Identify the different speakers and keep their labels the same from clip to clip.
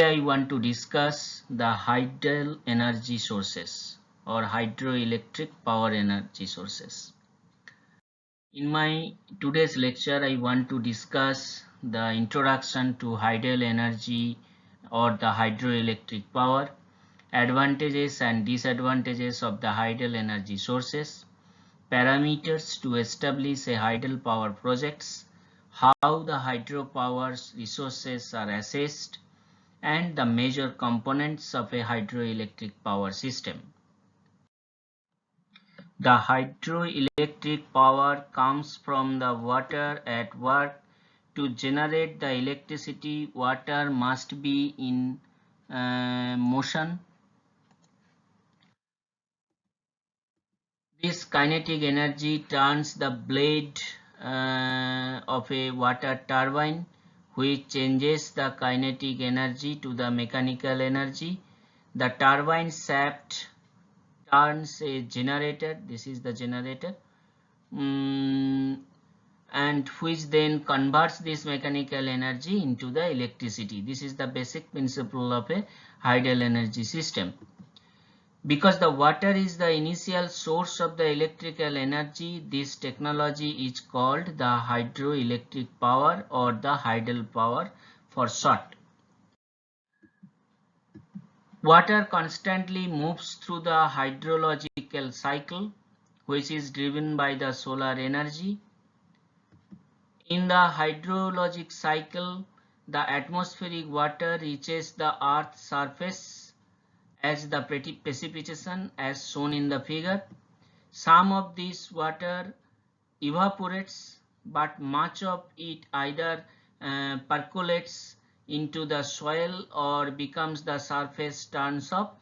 Speaker 1: I want to discuss the hydel energy sources or hydroelectric power energy sources. In my today's lecture, I want to discuss the introduction to hydel energy or the hydroelectric power, advantages and disadvantages of the hydel energy sources, parameters to establish a hydel power projects, how the hydropower resources are assessed, and the major components of a hydroelectric power system. The hydroelectric power comes from the water at work. To generate the electricity, water must be in motion. This kinetic energy turns the blade of a water turbine, which changes the kinetic energy to the mechanical energy. The turbine shaft turns a generator, this is the generator, and which then converts this mechanical energy into the electricity. This is the basic principle of a hydel energy system. Because the water is the initial source of the electrical energy, this technology is called the hydroelectric power or the hydel power for short. Water constantly moves through the hydrological cycle, which is driven by the solar energy. In the hydrologic cycle, the atmospheric water reaches the Earth's surface as the precipitation as shown in the figure. Some of this water evaporates, but much of it either percolates into the soil or becomes the surface turns up.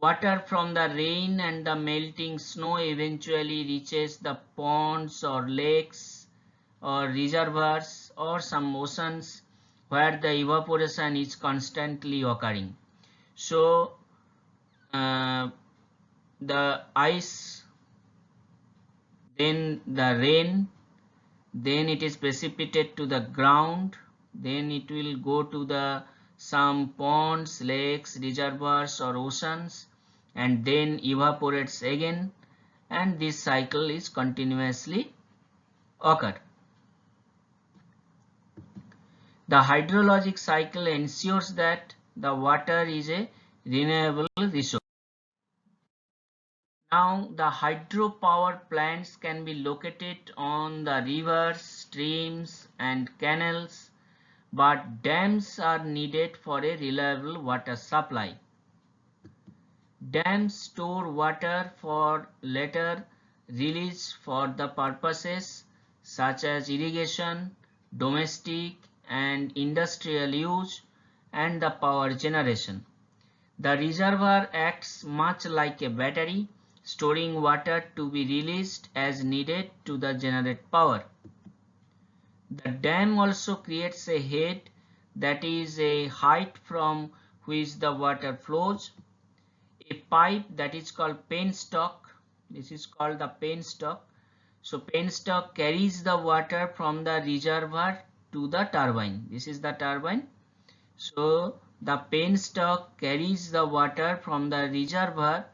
Speaker 1: Water from the rain and the melting snow eventually reaches the ponds or lakes or reservoirs or some oceans where the evaporation is constantly occurring. So the ice, then the rain, then it is precipitated to the ground, then it will go to the some ponds, lakes, reservoirs or oceans, and then evaporates again, and this cycle is continuously occur. The hydrologic cycle ensures that the water is a renewable resource. Now the hydropower plants can be located on the rivers, streams and canals, but dams are needed for a reliable water supply. Dams store water for later release for the purposes such as irrigation, domestic and industrial use, and the power generation. The reservoir acts much like a battery, storing water to be released as needed to generate power. The dam also creates a head, that is a height from which the water flows, a pipe that is called penstock. This is called the penstock. So penstock carries the water from the reservoir to the turbine. This is the turbine. So the penstock carries the water from the reservoir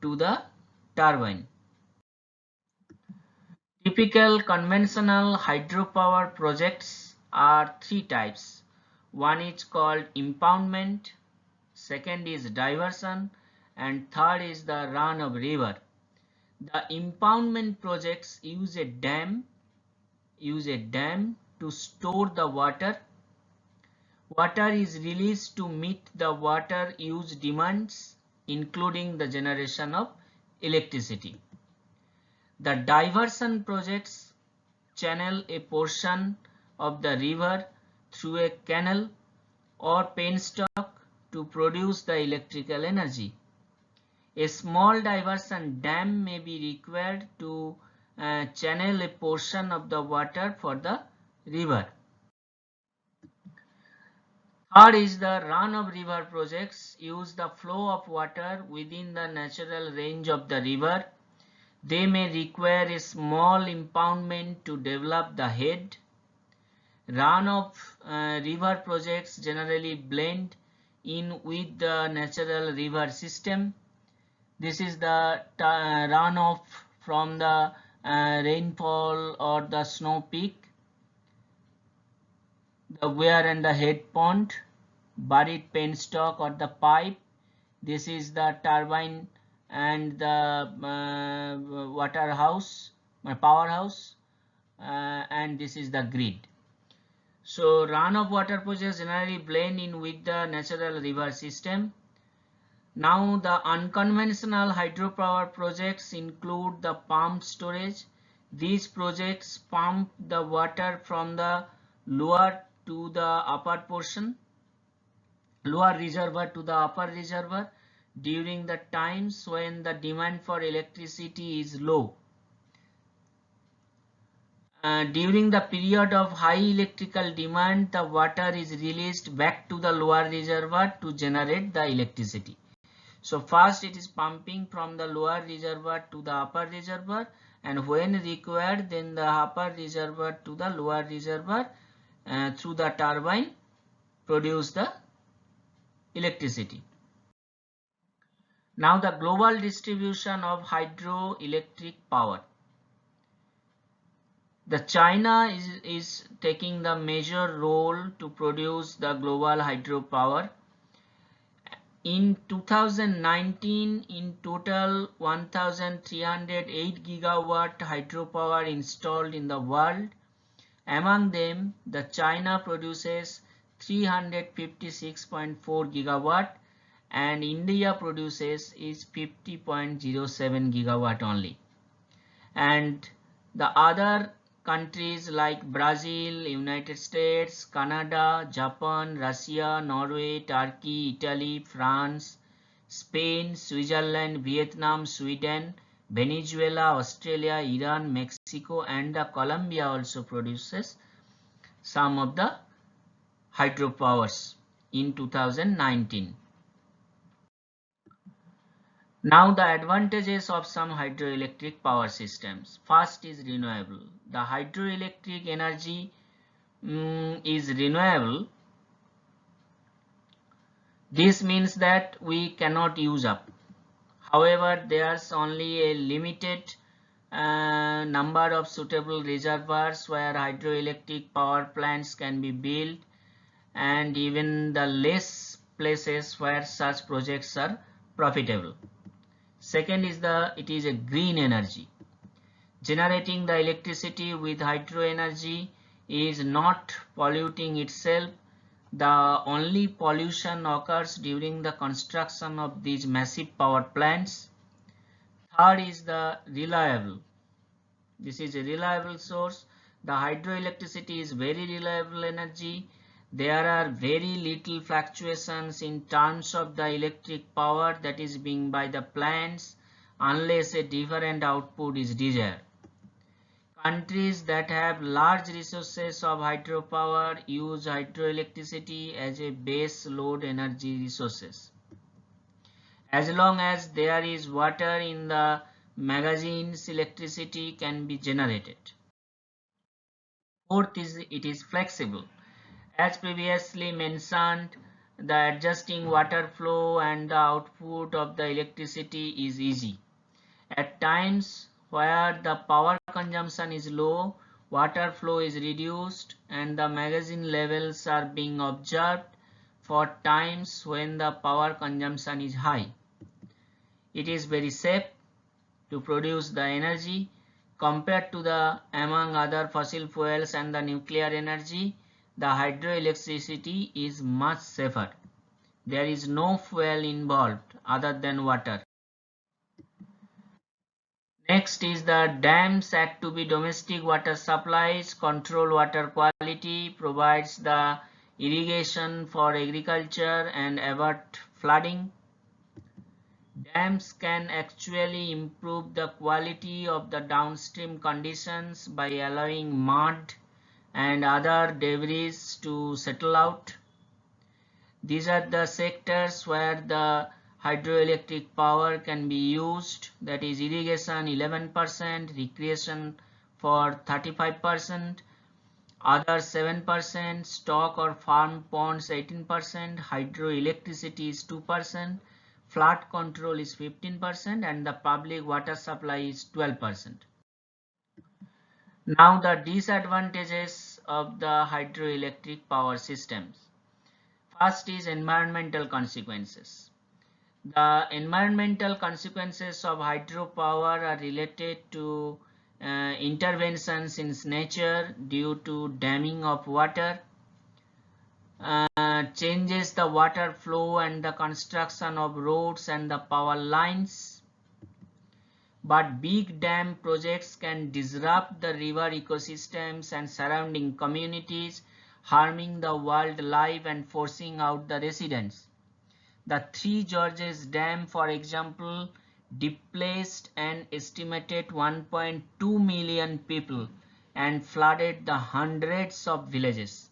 Speaker 1: to the turbine. Typical conventional hydropower projects are three types. One is called impoundment, second is diversion, and third is the run of river. The impoundment projects use a dam to store the water. Water is released to meet the water use demands, including the generation of electricity. The diversion projects channel a portion of the river through a canal or penstock to produce the electrical energy. A small diversion dam may be required to channel a portion of the water for the river. Third is the run of river projects use the flow of water within the natural range of the river. They may require a small impoundment to develop the head. Run-of river projects generally blend in with the natural river system. This is the runoff from the rainfall or the snow peak, the weir and the head pond, buried penstock or the pipe. This is the turbine and the water house, powerhouse, and this is the grid. So run-of water projects generally blend in with the natural river system. Now the unconventional hydropower projects include the pump storage. These projects pump the water from the lower to the upper portion, lower reservoir to the upper reservoir during the times when the demand for electricity is low. During the period of high electrical demand, the water is released back to the lower reservoir to generate the electricity. So first it is pumping from the lower reservoir to the upper reservoir, and when required then the upper reservoir to the lower reservoir through the turbine produce the electricity. Now the global distribution of hydroelectric power. The China is taking the major role to produce the global hydropower. In 2019, in total 1,308 gigawatt hydropower installed in the world. Among them, the China produces 356.4 gigawatt and India produces is 50.07 gigawatt only. And the other countries like Brazil, United States, Canada, Japan, Russia, Norway, Turkey, Italy, France, Spain, Switzerland, Vietnam, Sweden, Venezuela, Australia, Iran, Mexico, and Colombia also produces some of the hydropowers in 2019. Now the advantages of some hydroelectric power systems. First is renewable. The hydroelectric energy is renewable. This means that we cannot use up. However, there's only a limited number of suitable reservoirs where hydroelectric power plants can be built, and even the less places where such projects are profitable. Second is it is a green energy. Generating the electricity with hydro energy is not polluting itself. The only pollution occurs during the construction of these massive power plants. Third is the reliable. This is a reliable source. The hydroelectricity is very reliable energy. There are very little fluctuations in terms of the electric power that is being by the plants unless a different output is desired. Countries that have large resources of hydropower use hydroelectricity as a base load energy resources. As long as there is water in the magazines, electricity can be generated. Fourth is it is flexible. As previously mentioned, the adjusting water flow and the output of the electricity is easy. At times where the power consumption is low, water flow is reduced and the magazine levels are being observed for times when the power consumption is high. It is very safe to produce the energy compared to the among other fossil fuels and the nuclear energy. The hydroelectricity is much safer. There is no fuel involved other than water. Next is the dams act to be domestic water supplies, control water quality, provides the irrigation for agriculture and avert flooding. Dams can actually improve the quality of the downstream conditions by allowing mud and other debris to settle out. These are the sectors where the hydroelectric power can be used, that is irrigation 11%, recreation for 35%, Other 7%, stock or farm ponds 18%, hydroelectricity is 2%, flood control is 15%, and the public water supply is 12%. Now the disadvantages of the hydroelectric power systems. First is environmental consequences. The environmental consequences of hydropower are related to interventions in nature due to damming of water, changes the water flow and the construction of roads and the power lines. But big dam projects can disrupt the river ecosystems and surrounding communities, harming the wildlife and forcing out the residents. The Three Gorges Dam, for example, displaced an estimated 1.2 million people and flooded the hundreds of villages.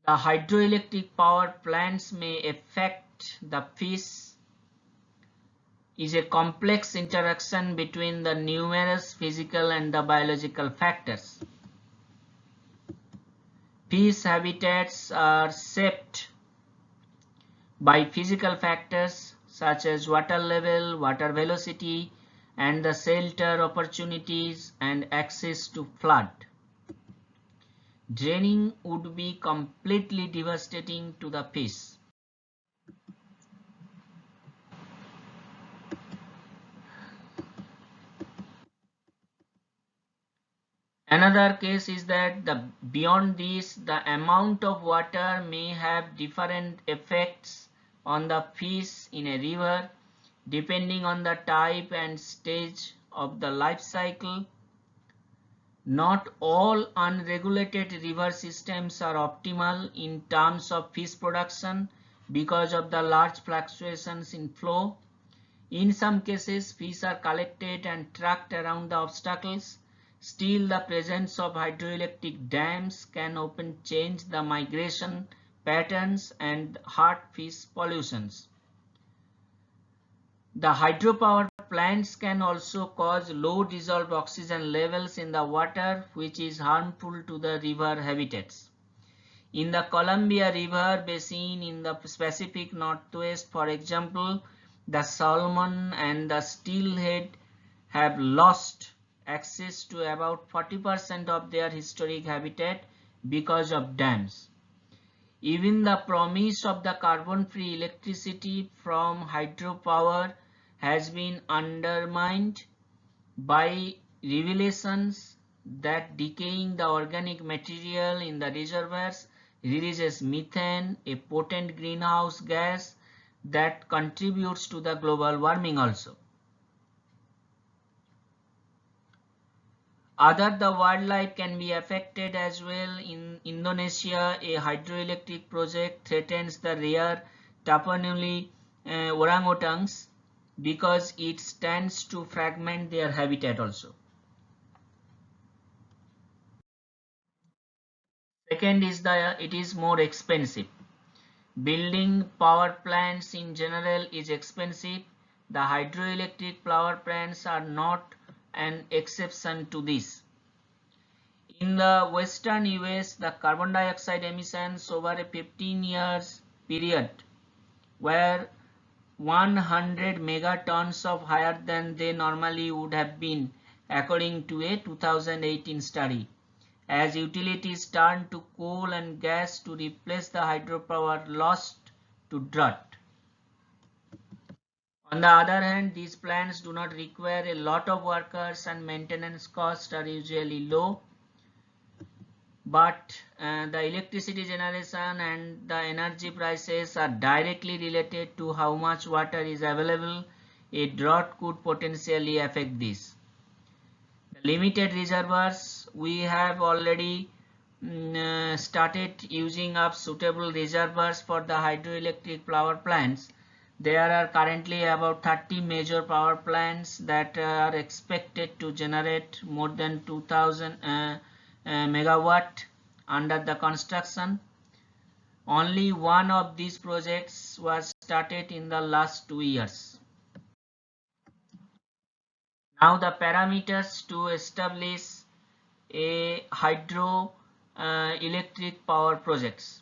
Speaker 1: The hydroelectric power plants may affect the fish is a complex interaction between the numerous physical and the biological factors. Fish habitats are shaped by physical factors such as water level, water velocity, and the shelter opportunities and access to flood. Draining would be completely devastating to the fish. Another case is that beyond this, the amount of water may have different effects on the fish in a river depending on the type and stage of the life cycle. Not all unregulated river systems are optimal in terms of fish production because of the large fluctuations in flow. In some cases, fish are collected and trucked around the obstacles. Still, the presence of hydroelectric dams can often change the migration patterns and hurt fish pollutions. The hydropower plants can also cause low dissolved oxygen levels in the water, which is harmful to the river habitats. In the Columbia River basin in the Pacific Northwest, for example, the salmon and the steelhead have lost access to about 40% of their historic habitat because of dams. Even the promise of the carbon-free electricity from hydropower has been undermined by revelations that decaying the organic material in the reservoirs releases methane, a potent greenhouse gas that contributes to the global warming also. The wildlife can be affected as well. In Indonesia, a hydroelectric project threatens the rare Tapanuli orangutans because it stands to fragment their habitat also. Second is it is more expensive. Building power plants in general is expensive. The hydroelectric power plants are not an exception to this. In the western US, the carbon dioxide emissions over a 15 years period were 100 megatons of higher than they normally would have been, according to a 2018 study, as utilities turned to coal and gas to replace the hydropower lost to drought. On the other hand, these plants do not require a lot of workers and maintenance costs are usually low. But the electricity generation and the energy prices are directly related to how much water is available. A drought could potentially affect this. The limited reservoirs, we have already started using up suitable reservoirs for the hydroelectric power plants. There are currently about 30 major power plants that are expected to generate more than 2000 megawatt under the construction. Only one of these projects was started in the last 2 years. Now the parameters to establish a hydro electric power projects.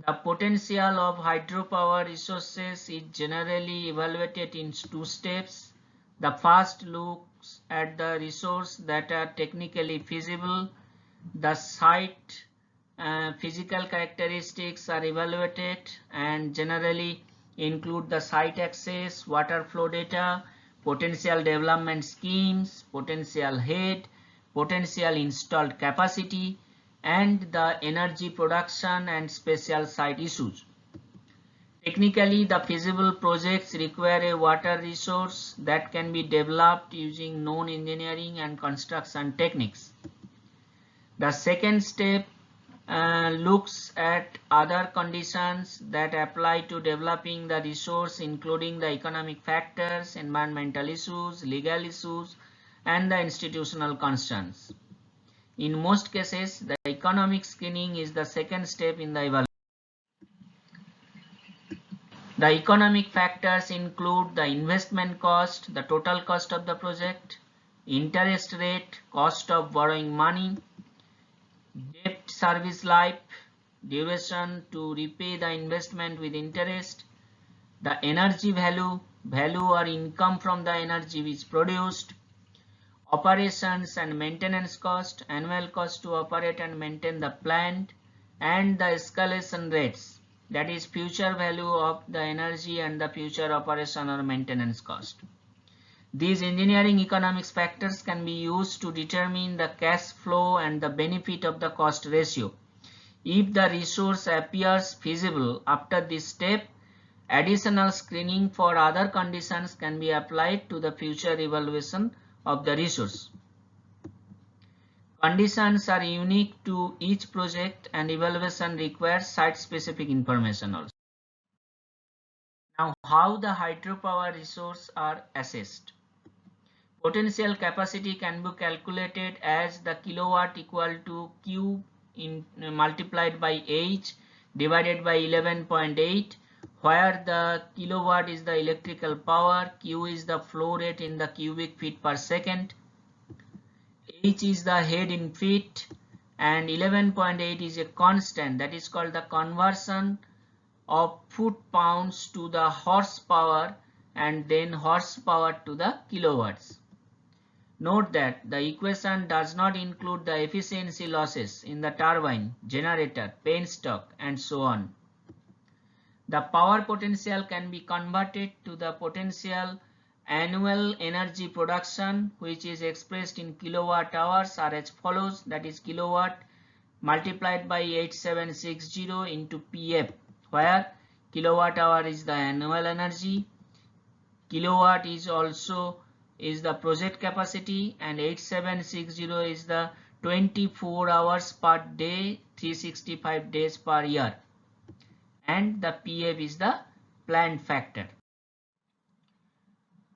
Speaker 1: The potential of hydropower resources is generally evaluated in two steps. The first looks at the resources that are technically feasible. The site physical characteristics are evaluated and generally include the site access, water flow data, potential development schemes, potential head, potential installed capacity, and the energy production and special site issues. Technically, the feasible projects require a water resource that can be developed using known engineering and construction techniques. The second step looks at other conditions that apply to developing the resource, including the economic factors, environmental issues, legal issues, and the institutional concerns. In most cases, the economic screening is the second step in the evaluation. The economic factors include the investment cost, the total cost of the project, interest rate, cost of borrowing money, debt service life, duration to repay the investment with interest, the energy value, value or income from the energy which produced, operations and maintenance cost, annual cost to operate and maintain the plant, and the escalation rates, that is future value of the energy and the future operation or maintenance cost. These engineering economics factors can be used to determine the cash flow and the benefit of the cost ratio. If the resource appears feasible after this step, additional screening for other conditions can be applied to the future evaluation of the resource. Conditions are unique to each project and evaluation requires site-specific information also. Now, how the hydropower resource are assessed? Potential capacity can be calculated as the kilowatt equal to Q multiplied by H divided by 11.8, where the kilowatt is the electrical power, Q is the flow rate in the cubic feet per second, H is the head in feet, and 11.8 is a constant, that is called the conversion of foot-pounds to the horsepower and then horsepower to the kilowatts. Note that the equation does not include the efficiency losses in the turbine, generator, penstock, and so on. The power potential can be converted to the potential annual energy production, which is expressed in kilowatt hours, are as follows, that is kilowatt multiplied by 8760 into PF, where kilowatt hour is the annual energy, kilowatt is also the project capacity, and 8760 is the 24 hours per day, 365 days per year, and the PF is the plant factor.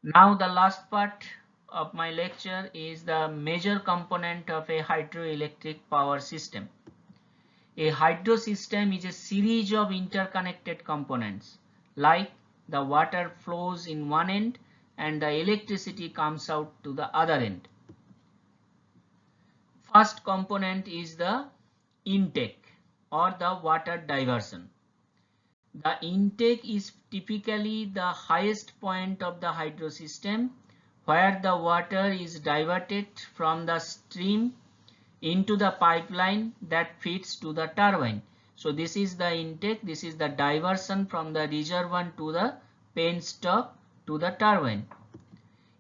Speaker 1: Now the last part of my lecture is the major component of a hydroelectric power system. A hydro system is a series of interconnected components, like the water flows in one end and the electricity comes out to the other end. First component is the intake or the water diversion. The intake is typically the highest point of the hydro system, where the water is diverted from the stream into the pipeline that feeds to the turbine. So this is the intake, this is the diversion from the reservoir to the penstock to the turbine.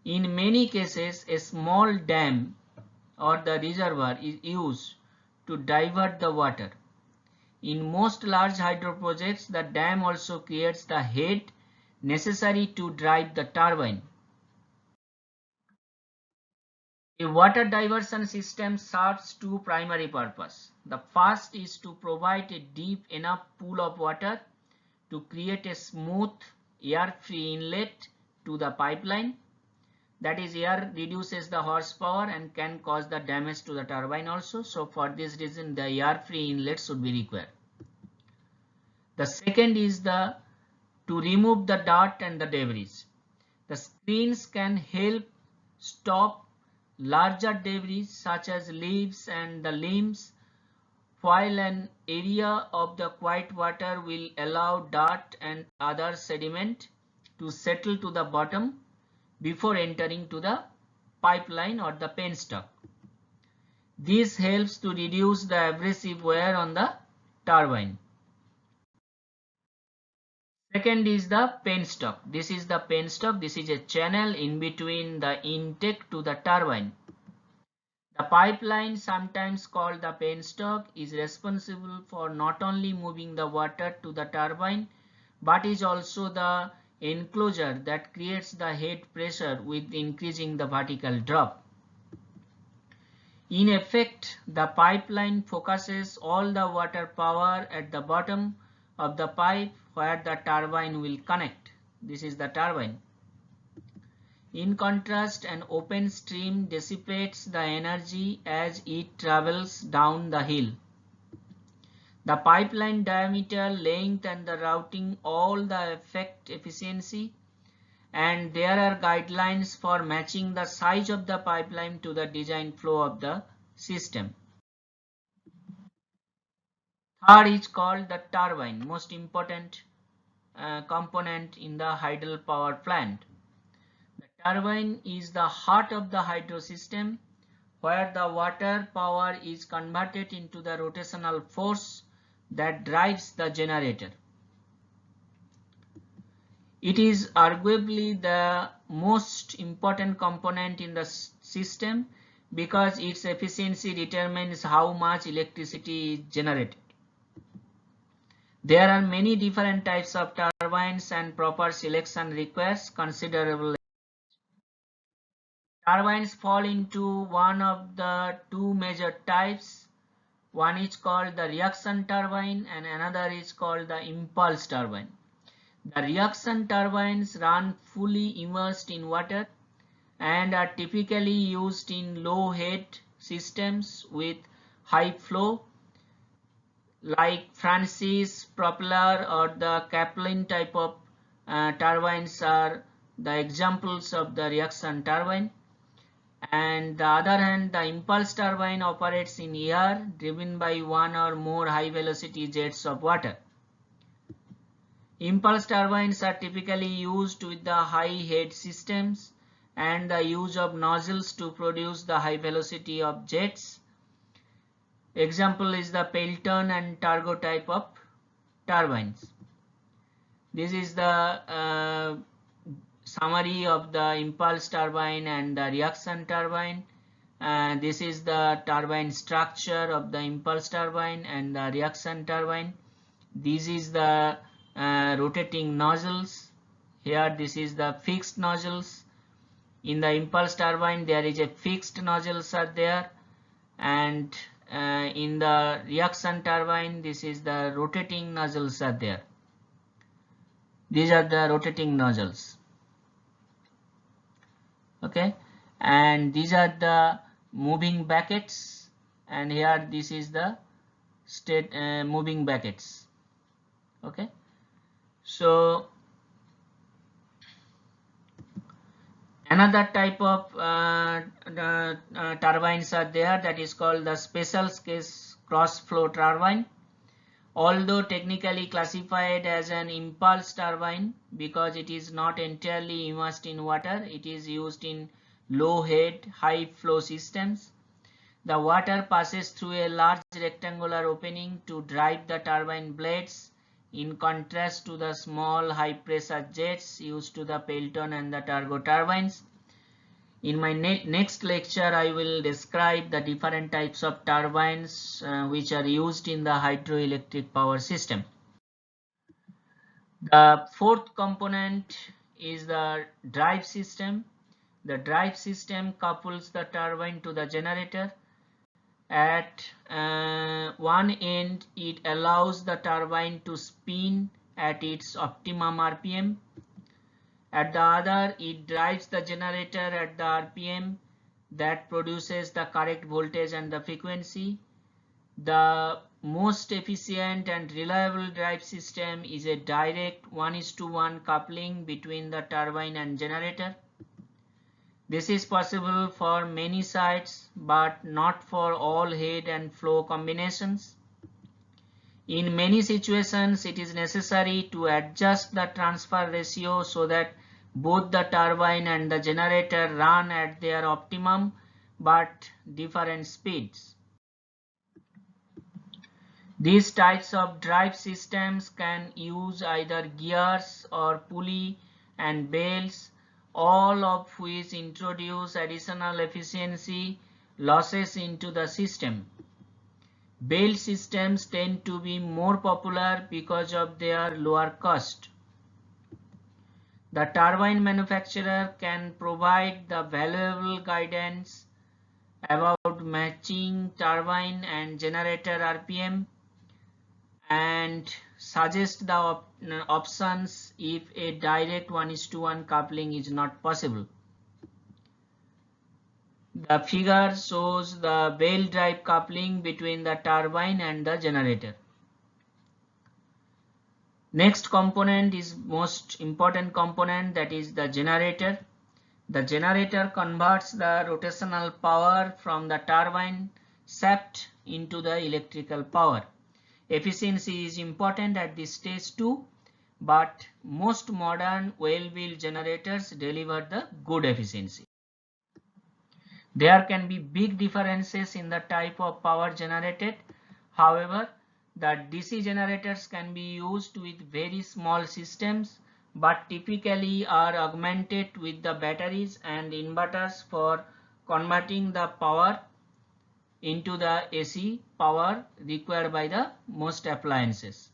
Speaker 1: In many cases, a small dam or the reservoir is used to divert the water. In most large hydro projects, the dam also creates the head necessary to drive the turbine. A water diversion system serves two primary purposes. The first is to provide a deep enough pool of water to create a smooth, air-free inlet to the pipeline. That is, air reduces the horsepower and can cause the damage to the turbine also. So for this reason, the air-free inlet should be required. The second is to remove the dirt and the debris. The screens can help stop larger debris such as leaves and the limbs, while an area of the quiet water will allow dirt and other sediment to settle to the bottom before entering to the pipeline or the penstock. This helps to reduce the abrasive wear on the turbine. Second is the penstock. This is the penstock. This is a channel in between the intake to the turbine. The pipeline, sometimes called the penstock, is responsible for not only moving the water to the turbine, but is also the enclosure that creates the head pressure with increasing the vertical drop. In effect, the pipeline focuses all the water power at the bottom of the pipe where the turbine will connect. This is the turbine. In contrast, an open stream dissipates the energy as it travels down the hill. The pipeline diameter, length and the routing all the affect efficiency, and there are guidelines for matching the size of the pipeline to the design flow of the system. Third is called the turbine, most important component in the hydropower plant. The turbine is the heart of the hydro system, where the water power is converted into the rotational force that drives the generator. It is arguably the most important component in the system because its efficiency determines how much electricity is generated. There are many different types of turbines and proper selection requires considerable. Turbines fall into one of the two major types. One is called the reaction turbine and another is called the impulse turbine. The reaction turbines run fully immersed in water and are typically used in low head systems with high flow, like Francis propeller or the Kaplan type of turbines are the examples of the reaction turbine. And the other hand, the impulse turbine operates in air driven by one or more high velocity jets of water. Impulse turbines are typically used with the high head systems and the use of nozzles to produce the high velocity of jets. Example is the Pelton and Targo type of turbines. This is the summary of the impulse turbine and the reaction turbine. This is the turbine structure of the impulse turbine and the reaction turbine. This is the rotating nozzles. Here this is the fixed nozzles. In the impulse turbine there is a fixed nozzles are there, and in the reaction turbine this is the rotating nozzles are there. These are the rotating nozzles. Okay, and these are the moving buckets, and here this is the state moving buckets. Okay, so another type of turbines are there, that is called the special case cross flow turbine. Although technically classified as an impulse turbine because it is not entirely immersed in water, it is used in low head, high flow systems. The water passes through a large rectangular opening to drive the turbine blades, in contrast to the small high pressure jets used to the Pelton and the Targo turbines. In my next lecture, I will describe the different types of turbines which are used in the hydroelectric power system. The fourth component is the drive system. The drive system couples the turbine to the generator. At one end, it allows the turbine to spin at its optimum RPM. At the other, it drives the generator at the RPM that produces the correct voltage and the frequency. The most efficient and reliable drive system is a direct 1:1 coupling between the turbine and generator. This is possible for many sites but not for all head and flow combinations. In many situations, it is necessary to adjust the transfer ratio so that both the turbine and the generator run at their optimum but different speeds. These types of drive systems can use either gears or pulley and belts, all of which introduce additional efficiency losses into the system. Belt systems tend to be more popular because of their lower cost. The turbine manufacturer can provide the valuable guidance about matching turbine and generator RPM and suggest the options if a direct 1:1 coupling is not possible. The figure shows the belt drive coupling between the turbine and the generator. Next component is most important component, that is the generator. The generator converts the rotational power from the turbine shaft into the electrical power. Efficiency is important at this stage too, but most modern well-built generators deliver the good efficiency. There can be big differences in the type of power generated. However, the DC generators can be used with very small systems but typically are augmented with the batteries and inverters for converting the power into the AC power required by the most appliances.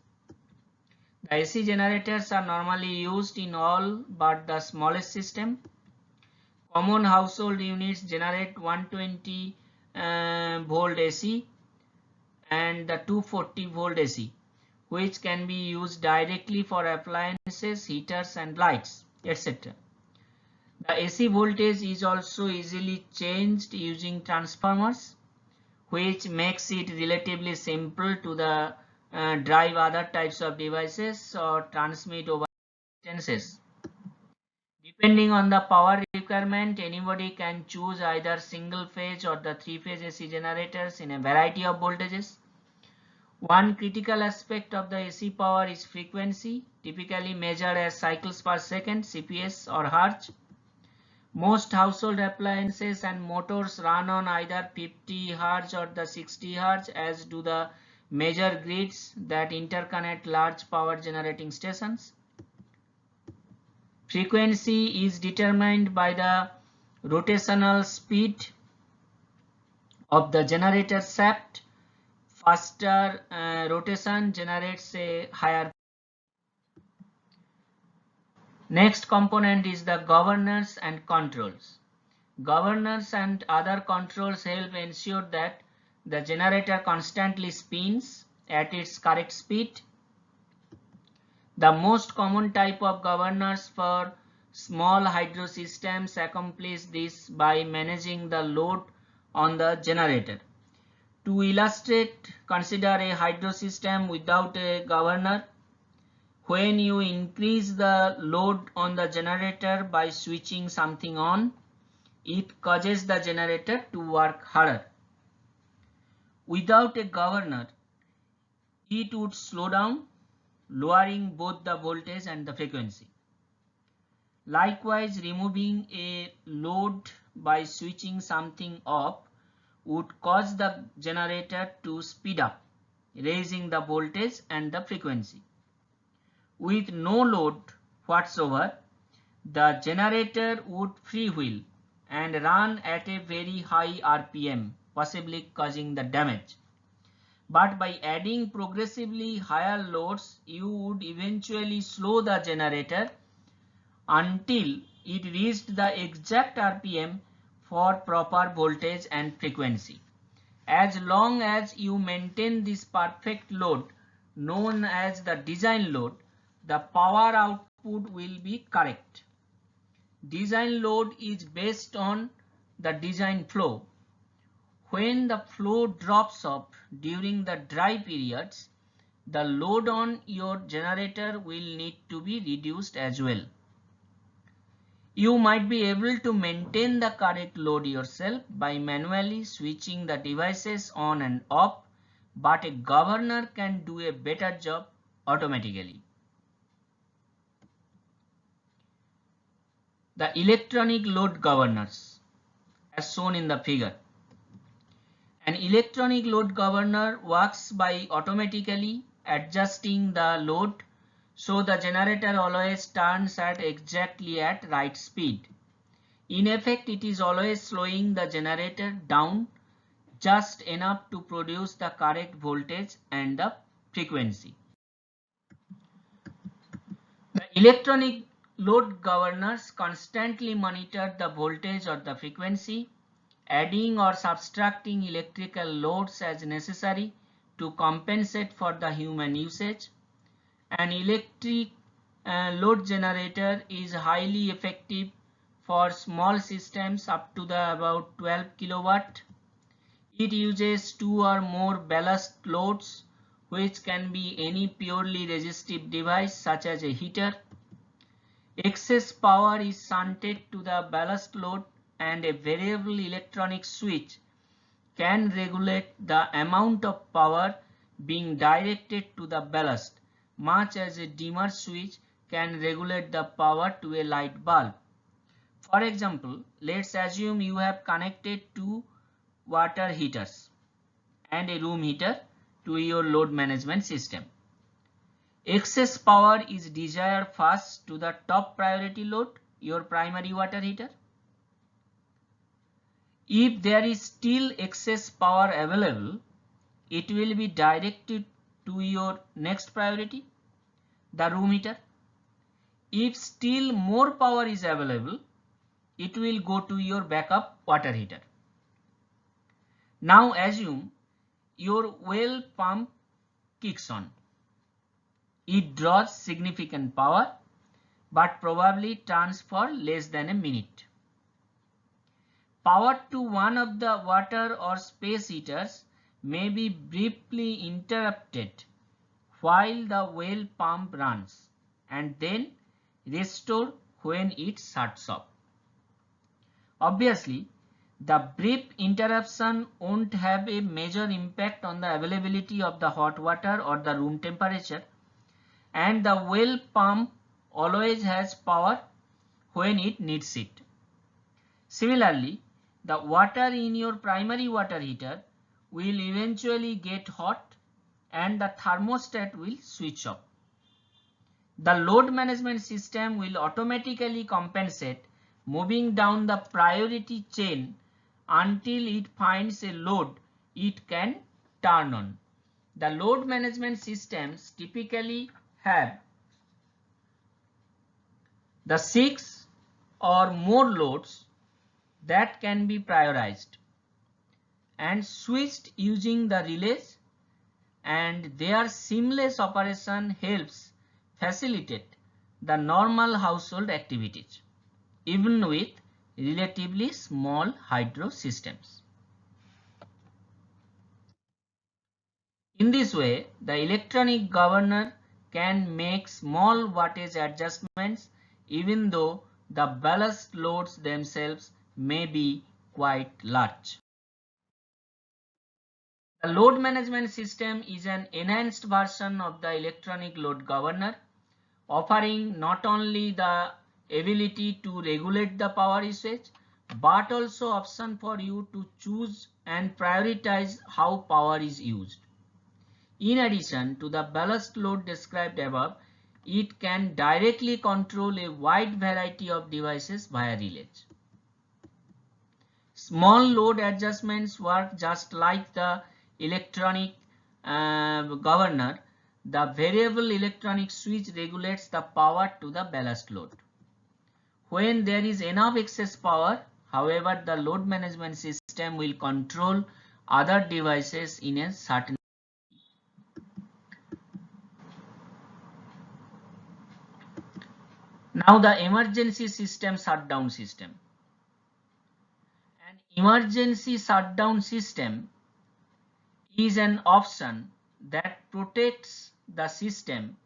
Speaker 1: The AC generators are normally used in all but the smallest system. Common household units generate 120 volt AC and the 240 volt AC, which can be used directly for appliances, heaters and lights, etc. The AC voltage is also easily changed using transformers, which makes it relatively simple to drive other types of devices or transmit over distances. Depending on the power requirement, anybody can choose either single phase or the three-phase AC generators in a variety of voltages. One critical aspect of the AC power is frequency, typically measured as cycles per second, CPS or Hertz. Most household appliances and motors run on either 50 Hz or the 60 Hz, as do the major grids that interconnect large power generating stations. Frequency is determined by the rotational speed of the generator shaft. Faster rotation generates a higher. Next component is the governors and controls. Governors and other controls help ensure that the generator constantly spins at its correct speed. The most common type of governors for small hydro systems accomplish this by managing the load on the generator. To illustrate, consider a hydro system without a governor. When you increase the load on the generator by switching something on, it causes the generator to work harder. Without a governor, it would slow down, lowering both the voltage and the frequency. Likewise, removing a load by switching something off would cause the generator to speed up, raising the voltage and the frequency. With no load whatsoever, the generator would freewheel and run at a very high RPM, possibly causing the damage. But by adding progressively higher loads, you would eventually slow the generator until it reached the exact RPM for proper voltage and frequency. As long as you maintain this perfect load, known as the design load, the power output will be correct. Design load is based on the design flow. When the flow drops off during the dry periods, the load on your generator will need to be reduced as well. You might be able to maintain the correct load yourself by manually switching the devices on and off, but a governor can do a better job automatically. The electronic load governors, as shown in the figure. An electronic load governor works by automatically adjusting the load so the generator always turns exactly at right speed. In effect, it is always slowing the generator down just enough to produce the correct voltage and the frequency. The electronic load governors constantly monitor the voltage or the frequency, adding or subtracting electrical loads as necessary to compensate for the human usage. An electric load generator is highly effective for small systems up to about 12 kilowatt. It uses 2 or more ballast loads, which can be any purely resistive device such as a heater. Excess power is shunted to the ballast load, and a variable electronic switch can regulate the amount of power being directed to the ballast, much as a dimmer switch can regulate the power to a light bulb. For example, let's assume you have connected two water heaters and a room heater to your load management system. Excess power is desired first to the top priority load, your primary water heater. If there is still excess power available, it will be directed to your next priority, the room heater. If still more power is available, it will go to your backup water heater. Now assume your well pump kicks on. It draws significant power, but probably turns for less than a minute. Power to one of the water or space heaters may be briefly interrupted while the well pump runs and then restore when it shuts off. Obviously, the brief interruption won't have a major impact on the availability of the hot water or the room temperature, and the well pump always has power when it needs it. Similarly, the water in your primary water heater will eventually get hot and the thermostat will switch off. The load management system will automatically compensate, moving down the priority chain until it finds a load it can turn on. The load management systems typically have the 6 or more loads that can be prioritized and switched using the relays, and their seamless operation helps facilitate the normal household activities, even with relatively small hydro systems. In this way, the electronic governor can make small wattage adjustments even though the ballast loads themselves may be quite large. The load management system is an enhanced version of the electronic load governor, offering not only the ability to regulate the power usage, but also option for you to choose and prioritize how power is used. In addition to the ballast load described above, it can directly control a wide variety of devices via relays. Small load adjustments work just like the electronic governor. The variable electronic switch regulates the power to the ballast load. When there is enough excess power, however, the load management system will control other devices in a certain Now the emergency system shutdown system. An emergency shutdown system is an option that protects the system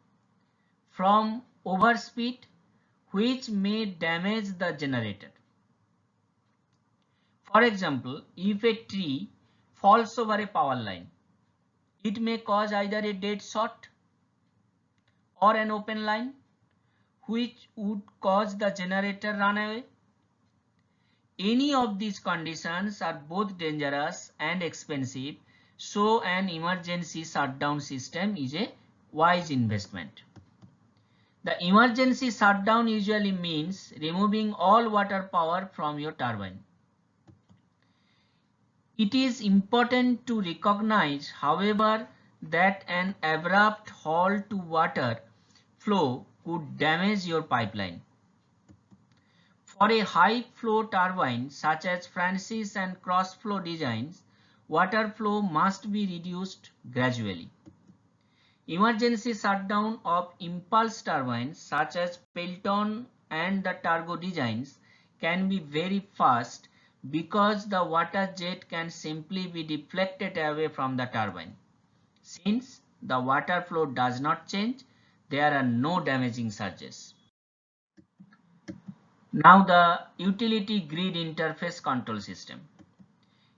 Speaker 1: from overspeed which may damage the generator. For example, if a tree falls over a power line, it may cause either a dead short or an open line, which would cause the generator run away. Any of these conditions are both dangerous and expensive, so an emergency shutdown system is a wise investment. The emergency shutdown usually means removing all water power from your turbine. It is important to recognize, however, that an abrupt halt to water flow could damage your pipeline. For a high flow turbine such as Francis and cross flow designs, water flow must be reduced gradually. Emergency shutdown of impulse turbines such as Pelton and the Targo designs can be very fast because the water jet can simply be deflected away from the turbine. Since the water flow does not change, there are no damaging surges. Now the utility grid interface control system.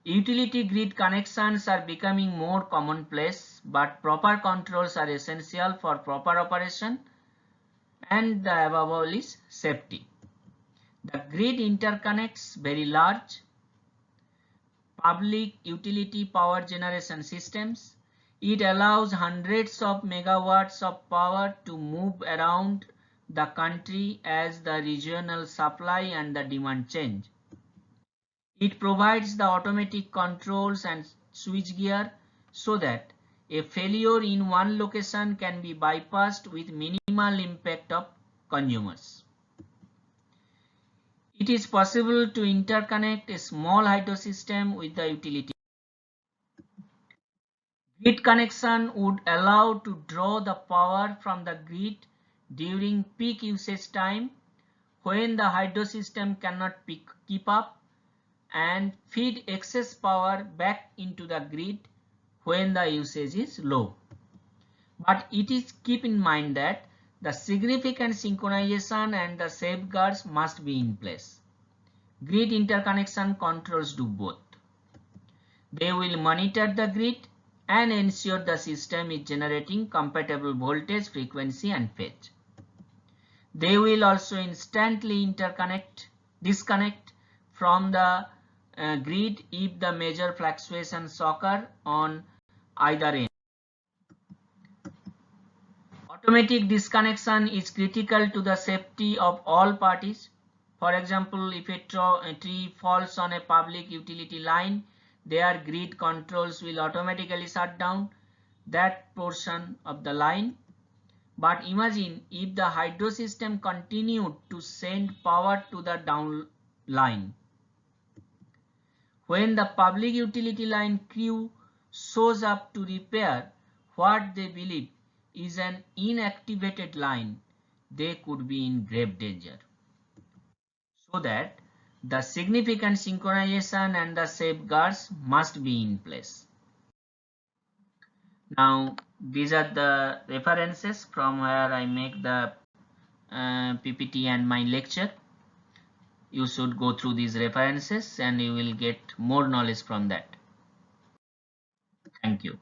Speaker 1: Utility grid connections are becoming more commonplace, but proper controls are essential for proper operation, and the above all is safety. The grid interconnects very large public utility power generation systems. It allows hundreds of megawatts of power to move around the country as the regional supply and the demand change. It provides the automatic controls and switchgear so that a failure in one location can be bypassed with minimal impact of consumers. It is possible to interconnect a small hydro system with the utility. Grid connection would allow to draw the power from the grid during peak usage time when the hydro system cannot keep up, and feed excess power back into the grid when the usage is low. But it is keep in mind that the significant synchronization and the safeguards must be in place. Grid interconnection controls do both. They will monitor the grid and ensure the system is generating compatible voltage, frequency and phase. They will also instantly disconnect from the grid if the major fluctuations occur on either end. Automatic disconnection is critical to the safety of all parties. For example, if a tree falls on a public utility line, their grid controls will automatically shut down that portion of the line. But imagine if the hydro system continued to send power to the down line. When the public utility line crew shows up to repair what they believe is an inactivated line, they could be in grave danger. So that the significant synchronization and the safeguards must be in place. Now these are the references from where I make the PPT and my lecture. You should go through these references and you will get more knowledge from that. Thank you.